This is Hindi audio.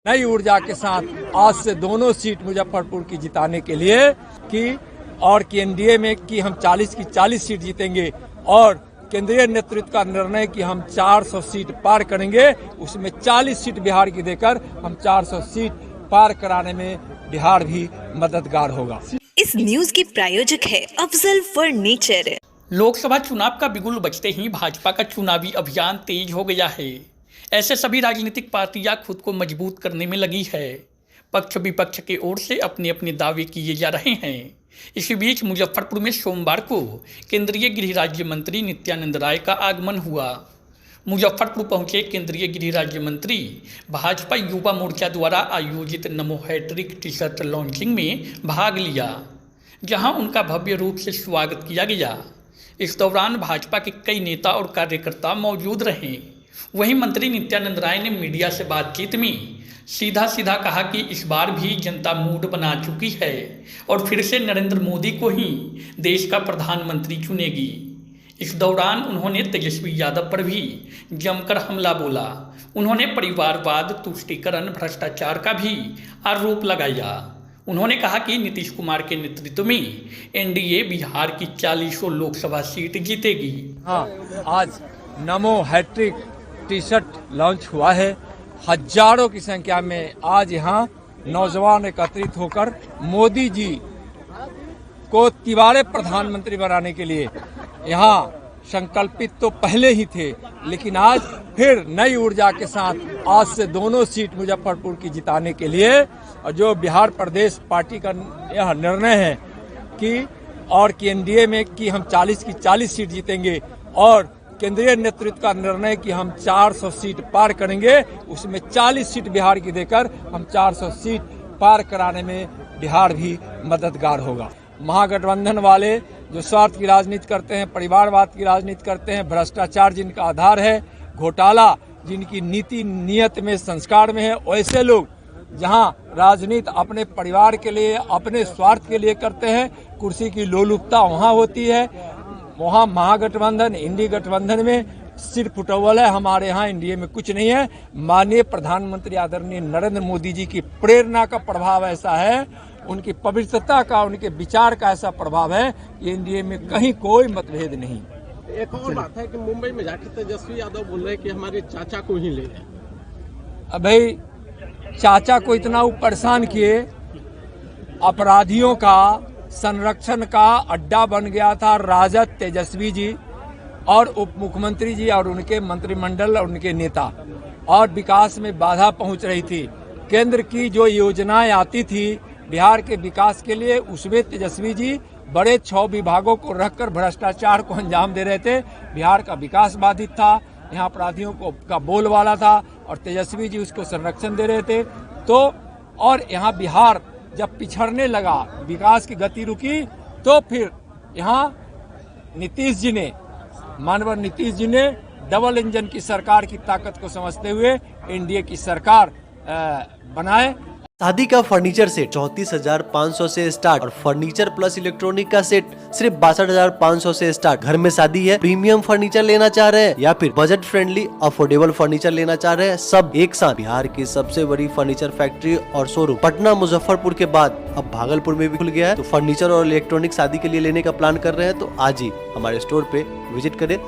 नई ऊर्जा के साथ आज से दोनों सीट मुजफ्फरपुर की जिताने के लिए और एनडीए में कि हम 40 की 40 सीट जीतेंगे और केंद्रीय नेतृत्व का निर्णय कि हम 400 सीट पार करेंगे, उसमें 40 सीट बिहार की देकर हम 400 सीट पार कराने में बिहार भी मददगार होगा। इस न्यूज के प्रायोजक है अफजल फर्नीचर। लोकसभा चुनाव का बिगुल बजते ही भाजपा का चुनावी अभियान तेज हो गया है। ऐसे सभी राजनीतिक पार्टियां खुद को मजबूत करने में लगी है। पक्ष विपक्ष की ओर से अपने अपने दावे किए जा रहे हैं। इसी बीच मुजफ्फरपुर में सोमवार को केंद्रीय गृह राज्य मंत्री नित्यानंद राय का आगमन हुआ। मुजफ्फरपुर पहुंचे केंद्रीय गृह राज्य मंत्री भाजपा युवा मोर्चा द्वारा आयोजित नमो हैट्रिक टी शर्ट लॉन्चिंग में भाग लिया, जहां उनका भव्य रूप से स्वागत किया गया। इस दौरान भाजपा के कई नेता और कार्यकर्ता मौजूद रहे। वहीं मंत्री नित्यानंद राय ने मीडिया से बातचीत में सीधा सीधा कहा कि इस बार भी जनता मूड बना चुकी है और फिर से नरेंद्र मोदी को ही देश का प्रधानमंत्री चुनेगी। इस दौरान उन्होंने तेजस्वी यादव पर भी जमकर हमला बोला। उन्होंने परिवारवाद, तुष्टीकरण, भ्रष्टाचार का भी आरोप लगाया। उन्होंने कहा कि नीतीश कुमार के नेतृत्व में एनडीए बिहार की 40 लोकसभा सीट जीतेगी। हाँ, आज नमो हैट्रिक टी शर्ट लॉन्च हुआ है। हजारों की संख्या में आज यहाँ नौजवान एकत्रित होकर मोदी जी को तिबारे प्रधानमंत्री बनाने के लिए यहाँ संकल्पित तो पहले ही थे, लेकिन आज फिर नई ऊर्जा के साथ आज से दोनों सीट मुजफ्फरपुर की जिताने के लिए और जो बिहार प्रदेश पार्टी का यह निर्णय है कि एनडीए में कि हम 40 की 40 सीट जीतेंगे और केंद्रीय नेतृत्व का निर्णय कि हम 400 सीट पार करेंगे, उसमें 40 सीट बिहार की देकर हम 400 सीट पार कराने में बिहार भी मददगार होगा। महागठबंधन वाले जो स्वार्थ की राजनीति करते हैं, परिवारवाद की राजनीति करते हैं, भ्रष्टाचार जिनका आधार है, घोटाला जिनकी नीति नियत में संस्कार में है, वैसे लोग जहां राजनीति अपने परिवार के लिए, अपने स्वार्थ के लिए करते हैं, कुर्सी की लोलुपता वहां होती है। वहां महागठबंधन, इंडी गठबंधन में सिर फुटौल है। हमारे यहाँ एनडीए में कुछ नहीं है। माननीय प्रधानमंत्री आदरणीय नरेंद्र मोदी जी की प्रेरणा का प्रभाव ऐसा है, उनकी पवित्रता का, उनके विचार का ऐसा प्रभाव है कि एनडीए में कहीं कोई मतभेद नहीं। एक और बात है कि मुंबई में जाकर तेजस्वी यादव बोल रहे हैं कि हमारे चाचा को ही ले जाए। अब भाई चाचा को इतना परेशान किए, अपराधियों का संरक्षण का अड्डा बन गया था राजद, तेजस्वी जी और उप मुख्यमंत्री जी और उनके मंत्रिमंडल और उनके नेता, और विकास में बाधा पहुंच रही थी। केंद्र की जो योजनाएं आती थी बिहार के विकास के लिए, उसमें तेजस्वी जी बड़े 6 विभागों को रखकर भ्रष्टाचार को अंजाम दे रहे थे। बिहार का विकास बाधित था, यहाँ अपराधियों का बोलबाला था और तेजस्वी जी उसको संरक्षण दे रहे थे। तो और यहाँ बिहार जब पिछड़ने लगा, विकास की गति रुकी, तो फिर यहाँ नीतीश जी ने, माननीय नीतीश जी ने डबल इंजन की सरकार की ताकत को समझते हुए एनडीए की सरकार बनाए। शादी का फर्नीचर सेट 34,500 से स्टार्ट और फर्नीचर प्लस इलेक्ट्रॉनिक का सेट सिर्फ 62,500 से स्टार्ट। घर में शादी है, प्रीमियम फर्नीचर लेना चाह रहे हैं या फिर बजट फ्रेंडली अफोर्डेबल फर्नीचर लेना चाह रहे हैं, सब एक साथ। बिहार की सबसे बड़ी फर्नीचर फैक्ट्री और शोरूम पटना मुजफ्फरपुर के बाद अब भागलपुर में भी खुल गया है। तो फर्नीचर और इलेक्ट्रॉनिक शादी के लिए लेने का प्लान कर रहे हैं तो आज ही हमारे स्टोर पे विजिट करें।